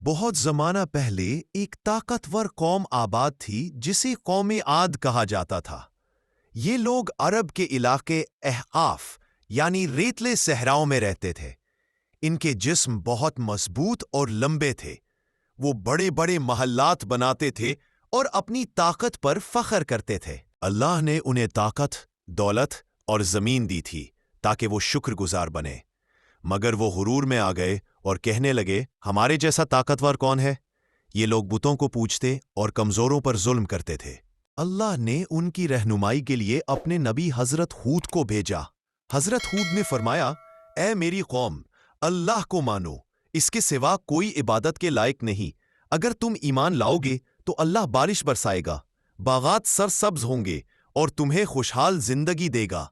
بہت زمانہ پہلے ایک طاقتور قوم آباد تھی جسے قوم عاد کہا جاتا تھا۔ یہ لوگ عرب کے علاقے احقاف یعنی ریتلے صحراؤں میں رہتے تھے۔ ان کے جسم بہت مضبوط اور لمبے تھے۔ وہ بڑے بڑے محلات بناتے تھے اور اپنی طاقت پر فخر کرتے تھے۔ اللہ نے انہیں طاقت، دولت اور زمین دی تھی تاکہ وہ شکر گزار بنے، مگر وہ غرور میں آ گئے اور کہنے لگے، ہمارے جیسا طاقتور کون ہے؟ یہ لوگ بتوں کو پوجتے اور کمزوروں پر ظلم کرتے تھے۔ اللہ نے ان کی رہنمائی کے لیے اپنے نبی حضرت ہود کو بھیجا۔ حضرت ہود نے فرمایا، اے میری قوم، اللہ کو مانو، اس کے سوا کوئی عبادت کے لائق نہیں۔ اگر تم ایمان لاؤ گے تو اللہ بارش برسائے گا، باغات سرسبز ہوں گے اور تمہیں خوشحال زندگی دے گا۔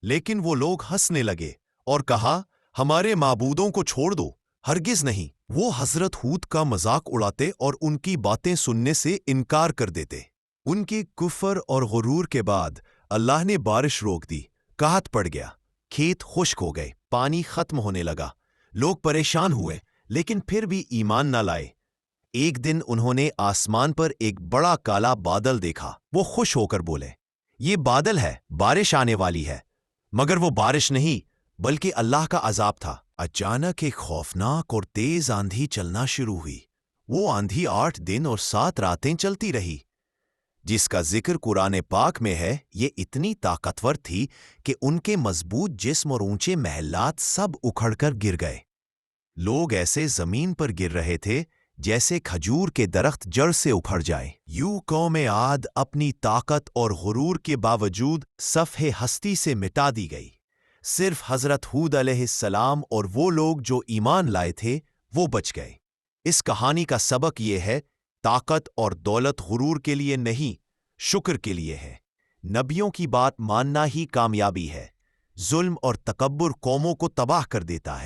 لیکن وہ لوگ ہنسنے لگے اور کہا، ہمارے معبودوں کو چھوڑ دو۔ ہرگز نہیں۔ وہ حضرت ہود کا مذاق اڑاتے اور ان کی باتیں سننے سے انکار کر دیتے۔ ان کے کفر اور غرور کے بعد اللہ نے بارش روک دی، قحط پڑ گیا، کھیت خشک ہو گئے، پانی ختم ہونے لگا۔ لوگ پریشان ہوئے لیکن پھر بھی ایمان نہ لائے۔ ایک دن انہوں نے آسمان پر ایک بڑا کالا بادل دیکھا۔ وہ خوش ہو کر بولے، یہ بادل ہے، بارش آنے والی ہے۔ مگر وہ بارش نہیں بلکہ اللہ کا عذاب تھا۔ اچانک ایک خوفناک اور تیز آندھی چلنا شروع ہوئی۔ وہ آندھی 8 دن اور 7 راتیں چلتی رہی۔ جس کا ذکر قرآن پاک میں ہے، یہ اتنی طاقتور تھی کہ ان کے مضبوط جسم اور اونچے محلات سب اکھڑ کر گر گئے۔ لوگ ایسے زمین پر گر رہے تھے جیسے کھجور کے درخت جڑ سے اکھڑ جائے۔ یوں قوم عاد اپنی طاقت اور غرور کے باوجود صفحے ہستی سے مٹا دی گئی۔ صرف حضرت ہود علیہ السلام اور وہ لوگ جو ایمان لائے تھے وہ بچ گئے۔ اس کہانی کا سبق یہ ہے، طاقت اور دولت غرور کے لیے نہیں، شکر کے لیے ہے۔ نبیوں کی بات ماننا ہی کامیابی ہے۔ ظلم اور تکبر قوموں کو تباہ کر دیتا ہے۔